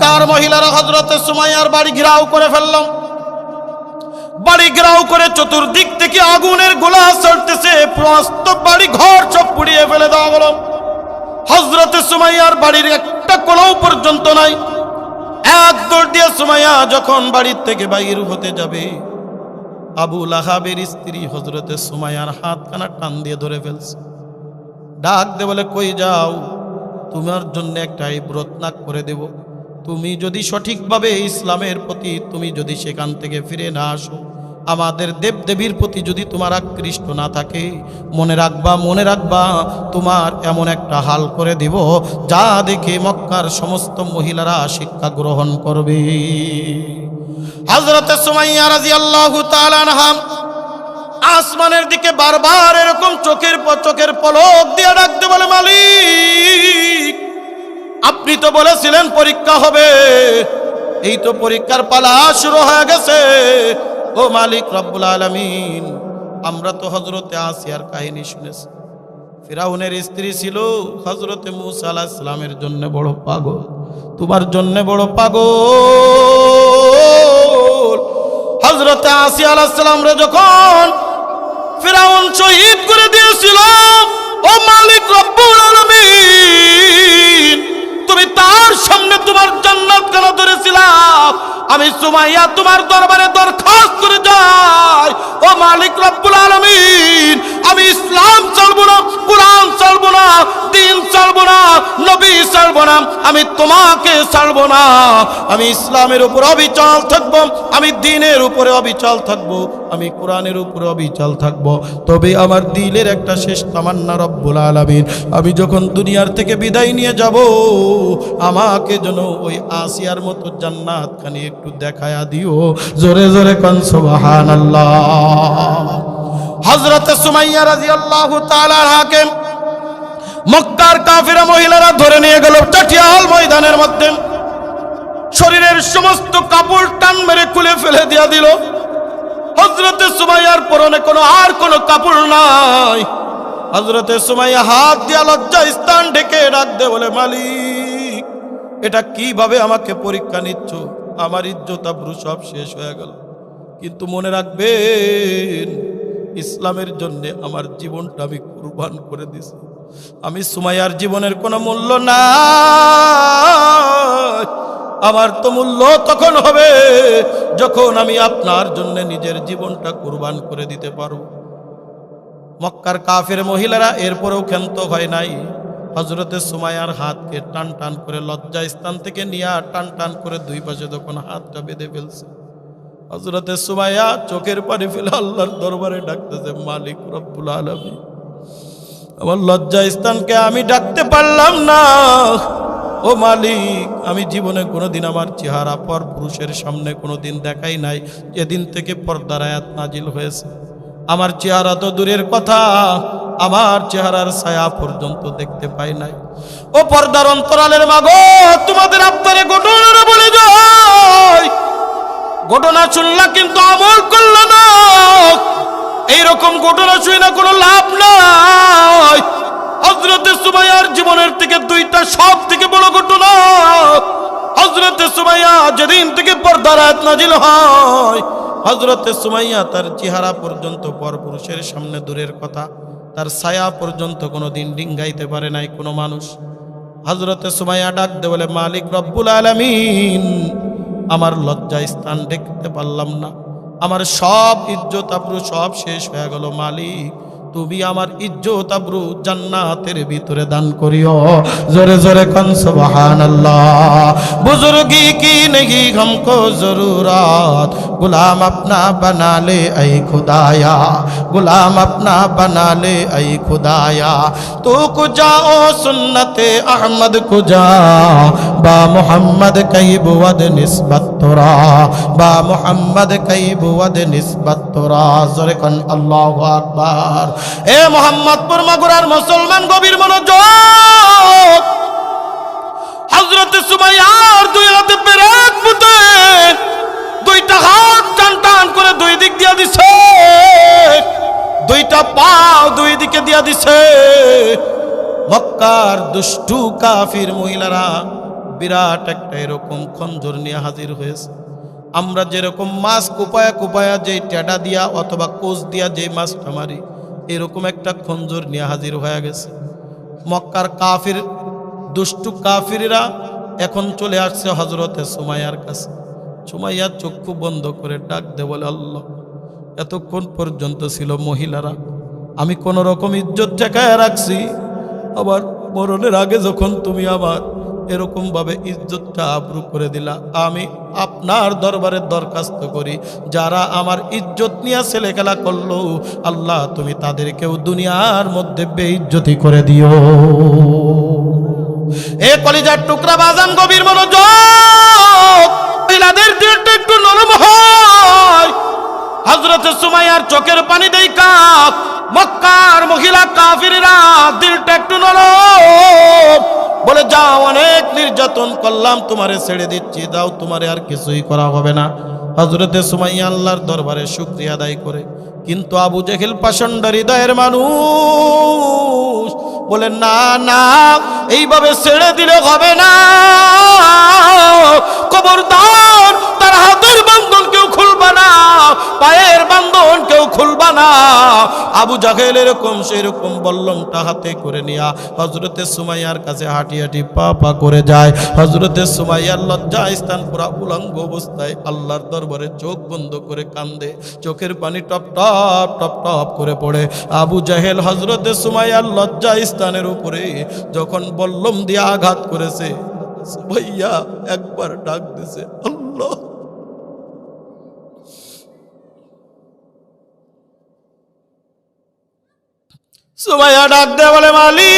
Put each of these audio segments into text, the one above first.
মক্কার মহিলারা হযরতে সুমাইয়ার বাড়ি ঘেরাও করে ফেলল। বাড়ি ঘেরাও করে চতুর্দিক থেকে আগুনের গোলা চলতেছে, সমস্ত বাড়ি ঘর সব পুড়িয়ে ফেলে দেওয়া হলো। হযরতে সুমাইয়ার বাড়ির একটা কোলাও পর্যন্ত নাই। এক দৌড় দিয়ে সুমাইয়া যখন বাড়ির থেকে বাইর হতে যাবে, আবু লাহাবের স্ত্রী হযরতে সুমাইয়ার হাতখানা টান দিয়ে ধরে ফেলছে। ডাক দে বলে, কই যাও? তোমার জন্য একটা ইবরত নাক করে দেব। তুমি যদি সঠিকভাবে ইসলামের প্রতি তুমি যদি সেখান থেকে ফিরে না আসো, আমাদের দেবদেবীর প্রতি যদি তোমার আকৃষ্ট না থাকে, মনে রাখবা তোমার এমন একটা হাল করে দিব যা দেখে মক্কার সমস্ত মহিলারা শিক্ষা গ্রহণ করবে। হযরতে সুমাইয়া রাদিয়াল্লাহু তাআলা আনহা আসমানের দিকে বারবার এরকম চোখের পলক দিয়ে ডাকতে বলে, মালিক, আপনি তো বলেছিলেন পরীক্ষা হবে, এই তো পরীক্ষার পালা শুরু হয়ে গেছে। ও মালিক রব্বুল আলামিন, আমরা তো হযরতে আসিয়ার কাহিনী শুনেছি। ফিরাউনের স্ত্রী ছিল হযরতে মূসা আলাইহিস সালামের জন্য বড় পাগল, তোমার জন্য বড় পাগল। হযরতে আসিয়া আলাইহিস সালাম রে যখন ফিরাউন শহীদ করে দিয়েছিল, ও মালিক রব্বুল আলামিন, তুমি তার সামনে তোমার জান্নাত কেন ধরেছিলা? আমি সুমাইয়া তোমার দরবারে দরখাস্ত করে যাই, ও মালিক রব্বুল আলামিন, আমি ইসলাম চলবো না, কুরআন চলবো না, দ্বীন চলবো না, নবী চলবো না, আমি তোমাকে ছাড়বো না। আমি ইসলামের উপর অবিচল থাকবো, আমি দ্বীনের উপরে অবিচল থাকবো, আমি কোরআনের উপরে অবিচল থাকবো। তবে আমার দিলের একটা শেষ তামান্না রব্বুল আলামিন, আমি যখন দুনিয়ার থেকে বিদায় নিয়ে যাব, আমাকে যেন ওই আসিয়ার মতো জান্নাত খানি একটু দেখায়া দিও। জোরে জোরে কান সুবহানাল্লাহ। হযরতে সুমাইয়া রাদিয়াল্লাহু তাআলা আনহাকে মক্কার কাফিরা মহিলারা ধরে নিয়ে গেল টাটিয়াল ময়দানের মধ্যে। শরীরের সমস্ত কাপড় টান মেরে খুলে ফেলে দিয়া দিল। হযরতে সুমাইয়ার পরনে কোনো কাপড় নাই। হযরতে সুমাইয়া হাত দিয়া লজ্জা স্থান ঢেকে ডাকতে বলে, মালিক, এটা কিভাবে আমাকে পরীক্ষা নিচ্ছ? আমার ইজ্জত আবরু সব শেষ হয়ে গেল, কিন্তু মনে রাখবেন, ইসলামের জন্য আমার জীবনটা আমি কুরবান করে দিছি। আমি সুমাইয়ার জীবনের কোনো মূল্য নাই। আমার তো মূল্য তখন হবে যখন আমি আপনার জন্য নিজের জীবনটা কুরবান করে দিতে পারবো। মক্কার কাফের মহিলারা এরপরেও ক্ষান্ত হয় নাই। হযরতে সুমাইয়ার হাতকে টান টান করে লজ্জা স্থান থেকে নিয়ে টান টান করে দুই পাশে যখন হাতটা বেঁধে ফেলছে, হযরতে সুমাইয়া চোখের পানি ফেলে আল্লাহর দরবারে ডাকতেছে, মালিক রব্বুল আলামিন, আমার লজ্জা স্থানকে আমি ডাকতে পারলাম না। ও মালিক, আমি জীবনে কোনোদিন আমার চেহারা পর পুরুষের সামনে কোনোদিন দেখাই নাই। যেদিন থেকে পর্দার আয়াত নাজিল হয়েছে, আমার চেহারা তো দূরের কথা, আমার চেহারার ছায়া পর্যন্ত দেখতে পাই নাই। ও পর্দার অন্তরালের মাগো, তোমাদের আপনারে ঘটনা বলে যাই, ঘটনা শুনলা কিন্তু আমল করল না। এইরকম ঘটনা শুনে না কোনো লাভ নাই। হযরতে সুমাইয়ার জীবনের থেকে দুইটা সব থেকে বড় ঘটনা। হযরতে সুমাইয়া যেদিন থেকে পর্দার আয়াত নাজিল হয়, হযরতে সুমাইয়া তার চেহারা পর্যন্ত পরপুরুষের সামনে দূরের কথা, তার ছায়া পর্যন্ত কোনোদিন ডিঙ্গাইতে পারে নাই কোনো মানুষ। হযরতে সুমাইয়া ডাকতে বলে, মালিক রব্বুল আলামিন, আমার লজ্জা স্থান দেখতে পারলাম না, আমার সব ইজ্জত আবরু সব শেষ হয়ে গেল। মালিক, তুমি আমার ইজ্জত আবরু জান্নাতের ভিতরে দান করিও। জোরে জোরে কান সুবহানাল্লাহ। বুজুর্গি কি নেহি हमको जरूरत, गुलाम अपना बना ले ऐ खुदाया, गुलाम अपना बना ले ऐ खुदाया, तू कुजा ओ सुन्नते अहमद कुजा, बा मोहम्मद कई बुवद निस्बत तोरा, बा मोहम्मद कई बुवद निस्बत तोरा। जोरे कान अल्लाहु আকবার। এ মোহাম্মদপুর মাগুরার মুসলমান গভীর মনোযোগ। হযরতে সুমাইয়ার দুই হাতে পেরেক পুঁতে দুইটা হাত টান টান করে দুই দিক দিয়া দিছে, দুইটা পাও দুই দিকে দিয়া দিছে। মক্কার দুষ্টু কাফির মহিলারা বিরাট একটা এরকম খঞ্জর নিয়ে হাজির হয়েছে। আমরা যেরকম মাছ কুপায়া কুপায়া যেই টেডা দিয়া অথবা কোচ দিয়া যেই মাছটা মারি, এরকম একটা খঞ্জর নিয়ে হাজির হয়ে গেছে। মক্কার কাফির দুষ্টু কাফিররা এখন চলে আসছে হযরতে সুমাইয়ার কাছে। সুমাইয়া চক্ষু বন্ধ করে ডাক দে বলে, আল্লাহ, এতক্ষণ পর্যন্ত ছিল মহিলারা, আমি কোন রকম ইজ্জত ঠেকায় রাখছি, আবার মরণের আগে যখন তুমি আমার এরকম ভাবে ইজ্জতটা আবরু করে দিলা, আমি আপনার দরবারে দরখাস্ত করি, যারা আমার ইজ্জত নিয়ে ছেলে খেলা করলো, আল্লাহ তুমি তাদেরকেও দুনিয়ার মধ্যে বেইজ্জতি করে দিও। এ কলিজার টুকরা বাজান, গভীর মনোযোগ, মহিলাদের দিলটা একটু নরম হয়। হযরতে সুমাইয়ার চোখের পানি দেইখা মক্কার মহিলা কাফিররা দিলটা একটু নরম, বলে যাও, অনেক নির্যাতন করলাম, তোমারে ছেড়ে দিচ্ছি, দাও, তোমারে আর কিছুই করা হবে না। হযরতে সুমাইয়া আল্লাহর দরবারে শুকরিয়া আদায় করে, কিন্তু আবু জেহেল পাষণ্ড হৃদয়ের মানুষ বলে, না না, এইভাবে ছেড়ে দিলে হবে না, খবরদার, তার হাতের বান্ধন কেউ খুলবা না, পায়ের বান্ধন কেউ খুলবা না। আবু জাহেল এরকম সেরকম বল্লমটা হাতে করে নিয়া হযরতে সুমাইয়ার কাছে হাঁটি হাঁটি পা পা করে যায়। হযরতে সুমাইয়ার লজ্জা স্থান পুরা উলঙ্গ অবস্থায় আল্লাহর দরবারে চোখ বন্ধ করে কান্দে, চোখের পানি টপ টপ টপ টপ করে পড়ে। আবু জাহেল হযরতে সুমাইয়ার লজ্জা স্থানের উপরে যখন বল্লম দিয়ে আঘাত করেছে, সুমাইয়া একবার ডাক দিছে, আল্লাহ। সুমাইয়া ডাক দে বলে, মালিক,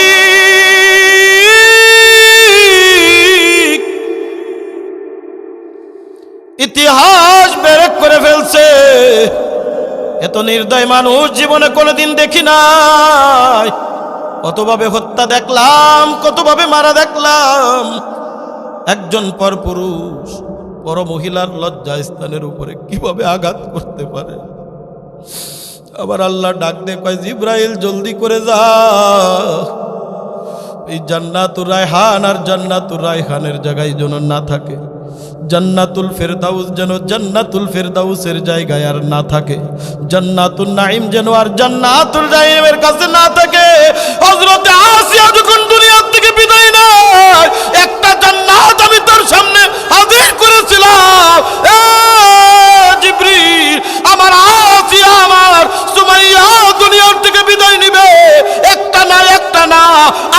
ইতিহাস বেরেক করে ফেলছে, এত নির্দয় মানুষ জীবনে কোনোদিন দেখি নাই, কতভাবে হত্যা দেখলাম, কতভাবে মারা দেখলাম। একজন পর পুরুষ পর মহিলার লজ্জা স্থানের উপরে কিভাবে আঘাত করতে পারে? আবার আল্লাহ ডাক দে কয়, জিব্রাইল জলদি করে যা, এই জান্নাতুর রায়হান আর জান্নাতুর রায়হানের জায়গায় যেন না থাকে, জান্নাতুল ফেরদাউস যেন জান্নাতুল ফেরদাউসের জায়গায় আর না থাকে, জান্নাতুল নাঈম যেন আর জান্নাতুল নাঈমের কাছে না থাকে। হযরতে আসিয়া যখন দুনিয়া থেকে বিদায় নেয়, একটা জান্নাত আমি তার সামনে হাজির করেছিলাম। এ জিবরিল, আমার আসিয়া, আমার সুমাইয়া দুনিয়ার থেকে বিদায় নিবে, একটা না, একটা না,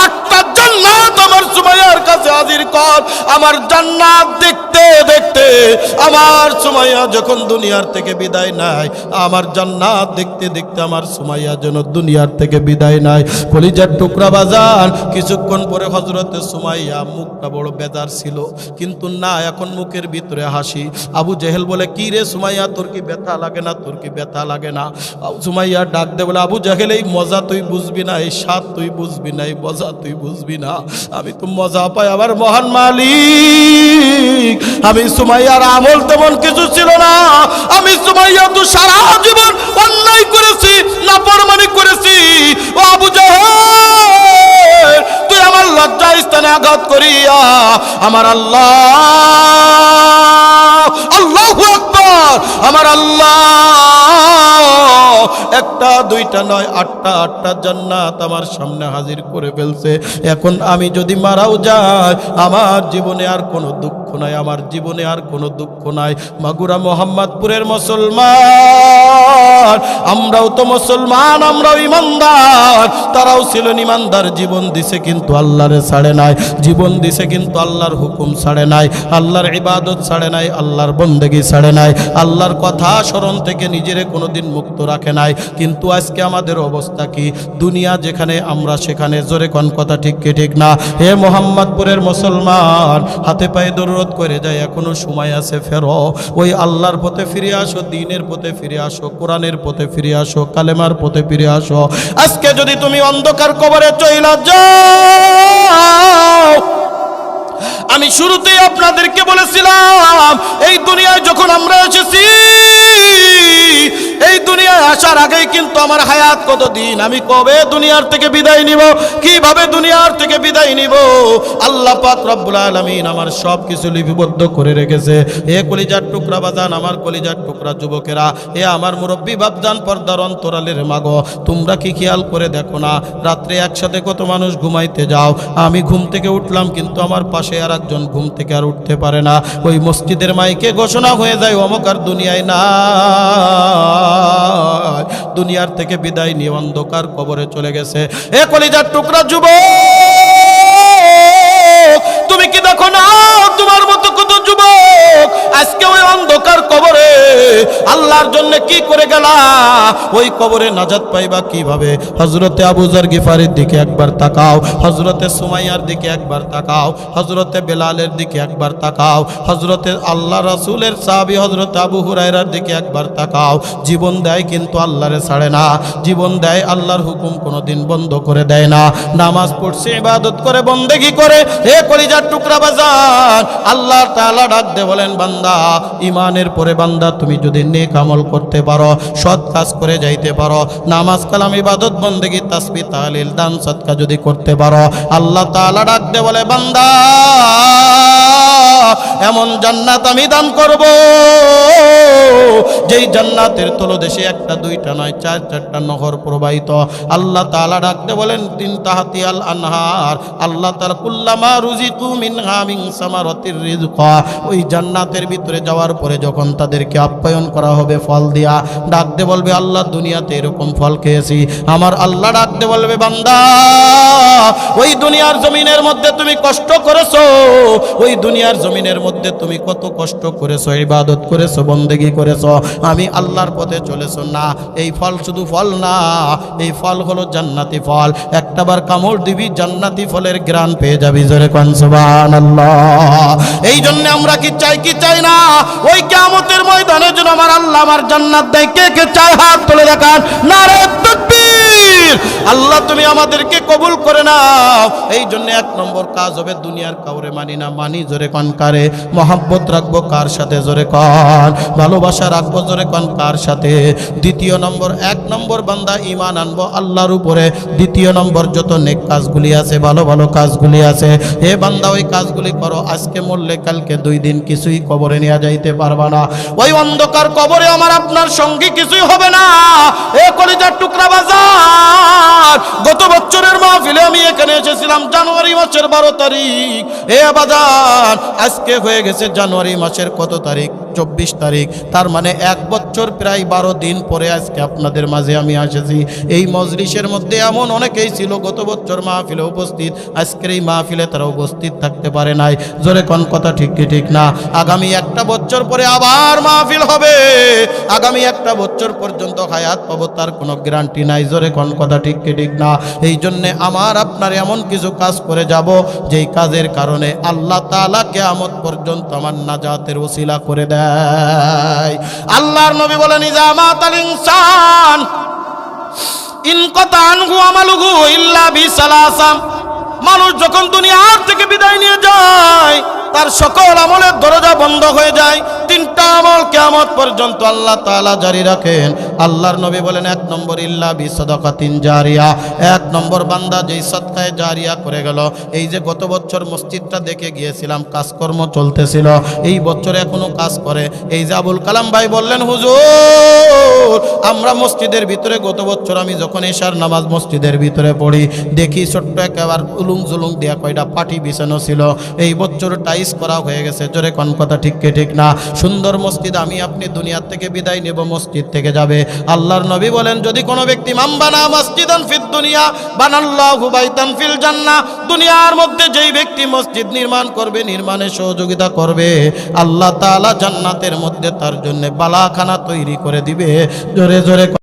8টা জান্নাত আমার সুমাইয়ার কাছে হাজির কর। আমার জান্নাত দেখতে দেখতে আমার সুমাইয়া যখন দুনিয়ার থেকে বিদায় নেয়, আমার জান্নাত দেখতে দেখতে আমার সুমাইয়া যেন দুনিয়ার থেকে বিদায় নেয়। কলিজার টুকরা বাজান, কিছুক্ষণ পরে হযরতে সুমাইয়া মুখটা বড় বেজার ছিল, কিন্তু না, এখন মুখের ভিতরে হাসি। আবু জেহেল বলে, কি রে সুমাইয়া, তোর কি ব্যথা লাগে না, তোর কি ব্যথা লাগে না? সুমাইয়া ডাক দে বলে, আবু জেহেল, এই মজা তুই বুঝবি না, এই স্বাদ তুই বুঝবি না, এই মজা তুই বুঝবি না, আমি তো মজা পাই আমার মহান মালিক। আমি সুমাইয়ার আমল তেমন কিছু ছিল না, আমি সুমাইয়া তো সারা জীবন অন্যায় করেছি, নাফরমানি করেছি। ও আবু জাহেল, তুই আমার লজ্জা স্থানে আঘাত করিয়া আমার আল্লাহ, আল্লাহু আকবার, আমার আল্লাহ একটা দুইটা নয়, 8টা জান্নাত আমার সামনে হাজির করে ফেলছে। এখন আমি যদি মারাও যাই, আমার জীবনে আর কোনো দুঃখ নাই, আমার জীবনে আর কোনো দুঃখ নাই। মাগুরা মোহাম্মদপুরের মুসলমান, আমরাও তো মুসলমান, আমরাও ইমানদার, তারাও ছিলেন ইমানদার, জীবন দিছে কিন্তু আল্লাহরে ছাড়ে নাই, জীবন দিছে কিন্তু আল্লাহর হুকুম ছাড়ে নাই, আল্লাহর ইবাদত ছাড়ে নাই, আল্লাহর বন্দেগী ছাড়ে নাই, আল্লাহর কথা স্মরণ থেকে নিজেরে কোনোদিন মুক্ত রাখে নাই। কিন্তু আজকে আমাদের অবস্থা কি? দুনিয়া যেখানে আমরা সেখানে, জোরে কোন কথা ঠিক কি ঠিক না? হে মোহাম্মদপুরের মুসলমান, হাতে পায়ে দরুদ করে যায়, এখনো সময় আছে, ফেরো, ওই আল্লাহর পথে ফিরে আসো, দ্বীনের পথে ফিরে আসো, কোরআনের পথে ফিরে আসো, কালেমার পথে ফিরে আসো। আজকে যদি তুমি অন্ধকার কবরে চইলা যাও, আমি শুরুতেই আপনাদেরকে বলেছিলাম, এই দুনিয়ায় যখন আমরা এসেছি, এই দুনিয়ায় আসার আগেই কিন্তু আমার হায়াত কতদিন, আমি কবে দুনিয়ার থেকে বিদায় নিব, কিভাবে দুনিয়ার থেকে বিদায় নিব, আল্লাহ পাক রব্বুল আলামিন আমার সব কিছু লিপিবদ্ধ করে রেখেছে। এ কলিজার টুকরা বাজান, আমার কলিজার টুকরা যুবকেরা, এ আমার মুরব্বী বাপজান, পর্দার অন্তরালের মাগো, তোমরা কি খেয়াল করে দেখো না রাত্রে একসাথে কত মানুষ ঘুমাইতে যাও, আমি ঘুম থেকে উঠলাম কিন্তু আমার পাশে আর একজন ঘুম থেকে আর উঠতে পারে না, ওই মসজিদের মাইকে ঘোষণা হয়ে যায় অমুক আর দুনিয়ায় না, দুনিয়ার থেকে বিদায় নিয়ে অন্ধকার কবরে চলে গেছে। এ কলিজার টুকরা যুবক, তুমি কি দেখো না তোমার মতো কত যুবক আজকে ওই অন্ধকার কবরে আল্লাহর জন্য কি করে গেলা, ওই কবরে নাজাত পাইবা কিভাবে? হযরতে আবু যর গিফারির দিকে একবার তাকাও, হযরতে সুমাইয়ার দিকে একবার তাকাও, হযরতে বেলালের দিকে একবার তাকাও, হযরতে আল্লাহ রাসূলের সাহাবী হযরত আবু হুরায়রার দিকে একবার তাকাও। জীবন দেয় কিন্তু আল্লাহরে ছাড়ে না, জীবন দেয়, আল্লাহর হুকুম কোনোদিন বন্ধ করে দেয় না, নামাজ পড়ছে, ইবাদত করে, বন্দেগী করে। হে কলিজার টুকরা বাজার, আল্লাহ তাআলা ডাক দে বলেন, বান্দা ঈমানের পরে বান্দা তুমি যদি নেক আমল করতে পারো, সৎ কাজ করে যাইতে পারো, নামাজ কালাম ইবাদত বন্দেগী তাসবিহ তাহলিল দান সদকা যদি করতে পারো, আল্লাহ তাআলা ডাক দে বলে, বান্দা এমন জান্নাত আমি দান করব যেই জান্নাতের তলদেশে একটা দুইটা নয় চার চারটা নহর প্রবাহিত। আল্লাহ তাআলা ডাকতে বলেন, তিন তাহাতিয়াল আনহার, আল্লাহ তাআলা কুল্লামা রুজিকু মিনহা মিন সামারাতির রিজকা, ওই জান্নাতের ভিতরে যাওয়ার পরে যখন তাদেরকে আপ্যায়ন করা হবে ফল দিয়া, ডাকতে বলবে, আল্লাহ দুনিয়াতে এরকম ফল খেয়েছি। আমার আল্লাহ ডাকতে বলবে, বান্দা ওই দুনিয়ার জমিনের মধ্যে তুমি কষ্ট করেছো, ওই দুনিয়ার জমিনের মধ্যে তুমি কত কষ্ট করেছো, ইবাদত করেছো, বন্দেগী করেছো, আমি আল্লাহর পথে চলেছো না, এই ফল শুধু ফল না, এই ফল হলো জান্নাতি ফল, একটাবার কামড় দিবি জান্নাতি ফলের ঘ্রাণ পেয়ে যাবি। জোরে কোন সুবহানাল্লাহ। এই জন্য আমরা কি চাই কি চাই না, ওই কিয়ামতের ময়দানে যেন আমার আল্লাহ আমার জান্নাত দেয়। কে কে চায় হাত তুলে দেখান, নারে তাকবীর। আল্লাহ তুমি আমাদেরকে কবুল করে নাও। এই জন্য এক নম্বর কাজ হবে, দুনিয়ার কাউরে মানি না, মানি জোরে কোন কারে, মহব্বত রাখবো কার সাথে, জোরে কোন, ভালোবাসা রাখবো জোরে কোন কার সাথে। দ্বিতীয় নম্বর, এক নম্বর বান্দা ঈমান আনবো আল্লাহর উপরে, দ্বিতীয় নম্বর যত নেক কাজগুলি আছে, ভালো ভালো কাজগুলি আছে, হে বান্দা ওই কাজগুলি করো, আজকে মরলে কালকে 2 দিন কিছুই কবরে নিয়ে যাইতে পারবা না, ওই অন্ধকার কবরে আমার আপনার সঙ্গী কিছুই হবে না। এ কলিজার টুকরা বাজার, গত বছরের মাহফিলে আমি এখানে এসেছিলাম জানুয়ারি মাসের 12 তারিখ। এ বাজার আজকে হয়ে গেছে জানুয়ারি মাসের কত তারিখ? 24 তারিখ। তার মানে 1 বছর প্রায় 12 দিন পরে আজকে আপনাদের মাঝে আমি এসেছি। এই মজলিসের মধ্যে এমন অনেকেই ছিল গত বছর মাহফিলে উপস্থিত, আজকের এই মাহফিলে তারা উপস্থিত থাকতে পারে নাই। জোরে কোন কথা ঠিক কি ঠিক না? আগামী 1 বছর পরে আবার মাহফিল হবে, আগামী 1 বছর পর্যন্ত হায়াত পাবো তার কোনো গ্যারান্টি নাই। জোরে কোন কথা ঠিক কি ঠিক না? এই জন্য আমার আপনার এমন কিছু কাজ করে যাব যেই কাজের কারণে আল্লাহ তাআলা কিয়ামত পর্যন্ত আমার নাজাতের ওসিলা করে দেয়। আল্লাহর নবী বলেন, ইজা মাতাল ইনসান ইনকাতা আনহু আমালুহু ইল্লা বিসালাসা, মানুষ যখন দুনিয়ার থেকে বিদায় নিয়ে যায় তার সকল আমলের দরজা বন্ধ হয়ে যায়। 3টা আমল কিয়ামত পর্যন্ত আল্লাহ তাআলা জারি রাখেন। আল্লাহর নবী বলেন, 1 নম্বর ইল্লা বিসাদাকাতিন জারিয়া, 1 নম্বর বান্দা যেই সদকায়ে জারিয়া করে গেল। এই যে গত বছর মসজিদটা দেখে গিয়েছিলাম, কাজকর্ম চলতেছিল, এই বছর এখনো কাজ করে। এই যে আবুল কালাম ভাই বললেন, হুজুর আমরা মসজিদের ভিতরে গত বছর আমি যখন এশার নামাজ মসজিদের ভিতরে পড়ি, দেখি ছোট্ট একেবারে উলুং জুলুং দিয়া কয়টা পাটি বিছানো ছিল, এই বছর টাইস করা হয়ে গেছে। জোরে কোন কথা ঠিক কি ঠিক না? সুন্দর মসজিদ। আমি আপনি দুনিয়ার থেকে বিদায় নেব, মসজিদ থেকে যাবে। আল্লাহর নবী বলেন, যদি কোনো ব্যক্তি মামবানা মসজিদান ফিদ দুনিয়া বানাল্লাহু বাইতান ফিল জান্নাহ, দুনিয়ার মধ্যে যেই ব্যক্তি মসজিদ নির্মাণ করবে, নির্মাণে সহযোগিতা করবে, আল্লাহ তাআলা জান্নাতের মধ্যে তার জন্য বালাখানা তৈরি করে দিবে। জোরে জোরে